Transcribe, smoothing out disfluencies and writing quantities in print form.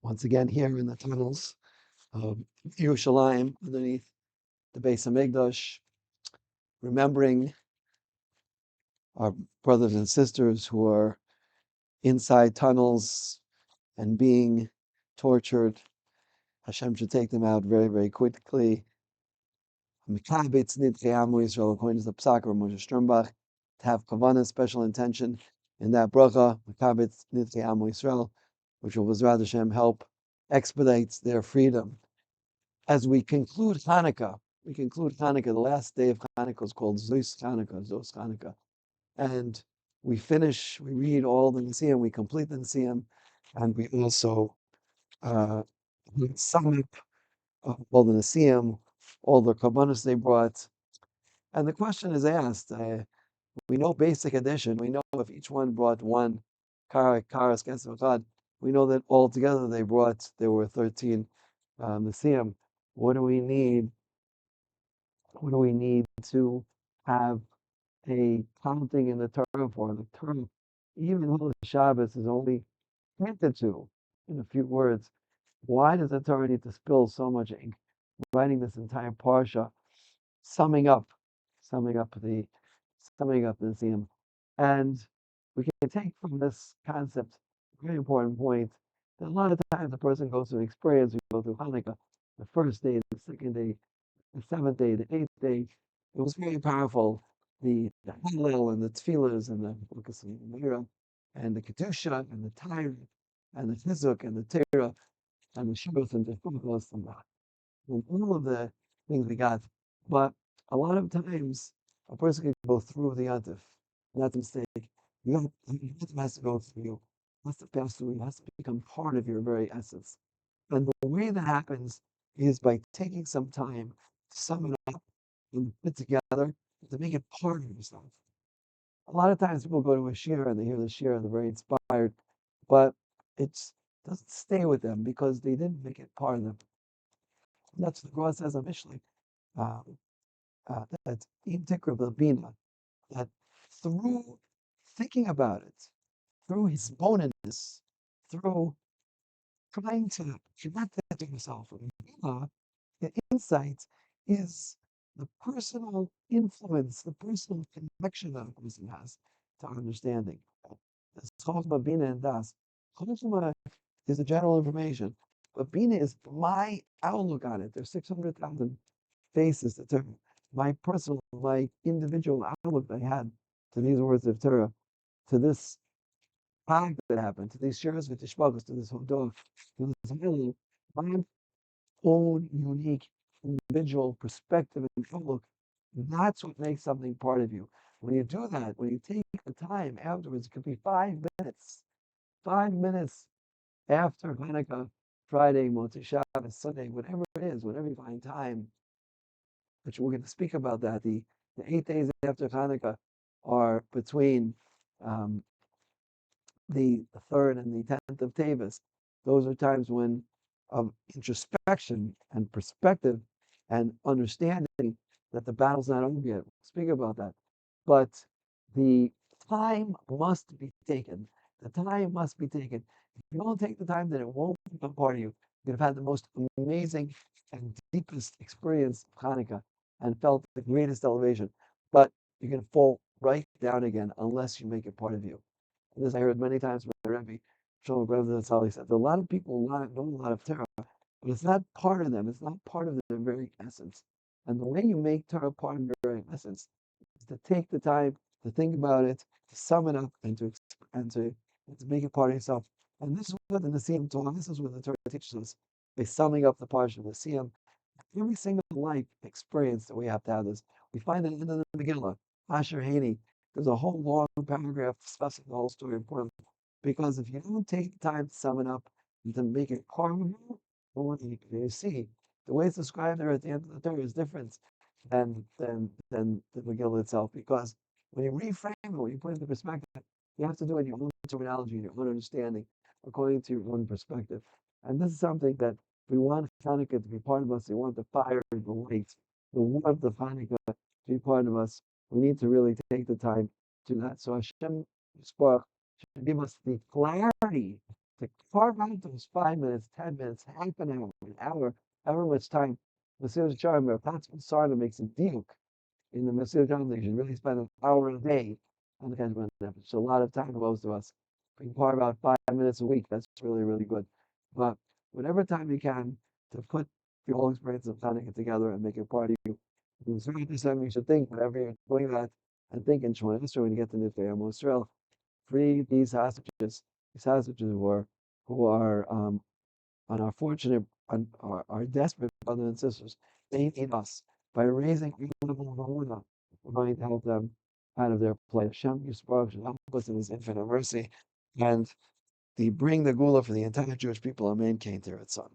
once again here in the tunnels of Yerushalayim, underneath the Beis Hamikdash, remembering our brothers and sisters who are inside tunnels and being tortured. Hashem should take them out very, very quickly. Mikabitz Nidchei Amu Yisrael, according to the Psak of Moshe Sternbach, to have kavanah, special intention in that bracha, Mikabitz Nidchei Amu Yisrael, which will B'ezrat Hashem help expedite their freedom. As we conclude Hanukkah, the last day of Hanukkah is called Zos Hanukkah. And we read all the Nisim, we complete the Nisim, and we also sum up all the Nisim, all the Kabbanas they brought. And the question is asked, we know basic addition, we know if each one brought one Karas Kesef, we know that altogether there were 13 Nisim. What do we need? What do we need to have a counting in the Torah for? The Torah, even though the Shabbos is only hinted to in a few words, why does the Torah need to spill so much ink, writing this entire parsha, summing up the Siyam? And we can take from this concept a very important point that a lot of times a person goes through an experience. We go through Hanukkah, the first day, the second day, the seventh day, the eighth day. It was very powerful. The Hallel and the Tefillahs and the Lukas and the Mira and the Kedusha and the Tyre and the Chizuk and the Torah and the Shuros and the Chumos and all of the things we got. But a lot of times a person can go through the Yantif. That's a mistake. Yantif has to go through you, has to pass through you, has to become part of your very essence. And the way that happens is by taking some time to sum it up and put it together to make it part of yourself. A lot of times people go to a shir and they hear the shir and they're very inspired, but it doesn't stay with them because they didn't make it part of them. And that's what the Gemara says on Mishlei, that in Tikra Bina, that through thinking about it, through his bonus, through trying to connect that to yourself, the insight is the personal influence, the personal connection that a person has to understanding. It's Chochmah, Bina, and Das. Chochmah is the general information, but Bina is my outlook on it. There's 600,000 faces to Torah. My individual outlook that I had to these words of Torah, to this act that happened, to these shiras with Tishbagos, to this Hodor, to this Hallel, my own unique individual perspective and outlook. That's what makes something part of you. When you do that, when you take the time afterwards, it could be 5 minutes after Hanukkah, Friday, Motzei Shabbos, Sunday, whatever it is, whenever you find time, which we're going to speak about that. The 8 days after Hanukkah are between the 3rd and the 10th of Tevis. Those are times when of introspection and perspective and understanding that the battle's not over yet. We'll speak about that. But the time must be taken. The time must be taken. If you don't take the time, then it won't become part of you. You've had the most amazing and deepest experience of Hanukkah and felt the greatest elevation. But you're going to fall right down again unless you make it part of you. And this I heard many times from my Rebbe, Shlomo Brevin Zatzal. He said, a lot of people know a lot of Torah, but it's not part of them. It's not part of their very essence. And the way you make Torah part of your very essence is to take the time to think about it, to sum it up, and to make it part of yourself. And this is what the Nesiim taught. This is what the Torah teaches us by summing up the parsha of Nesiim. Every single life experience that we have to have this. We find it in the Megillah, Asher Haney. There's a whole long paragraph discussing the whole story of Purim. Because if you don't take the time to sum it up and to make it part of you, well, you see, the way it's described there at the end of the Torah is different than the Megillah itself. Because when you reframe it, when you put it into perspective, you have to do it in your own terminology, your own understanding, according to your own perspective. And this is something that we want Hanukkah to be part of us. We want the fire, the light, the warmth of Hanukkah to be part of us. We need to really take the time to do that. So Hashem Yisparach should give us the clarity to carve out those 5 minutes, 10 minutes, half an hour, however much time Masir Sharm or Patsman Sarda makes a diuk in the Masir Sharm, you should really spend an hour a day on the Cheshbon Nefesh. It's a lot of time for most of us. If you can carve out 5 minutes a week, that's really, really good. But whatever time you can to put the whole experience of Hanukkah together and make it part of you. It's very interesting. You should think whenever you're doing that and think in Shemona Esrei when you get to Nifei Amo Yisrael, free these hostages who are and our fortunate and our desperate brothers and sisters, they need us. By raising a level of awareness, we're going to help them out of their plight. Hashem Yisbarach should help us in His infinite mercy and to bring the Gula for the entire Jewish people. Amen. Kain Teretzon.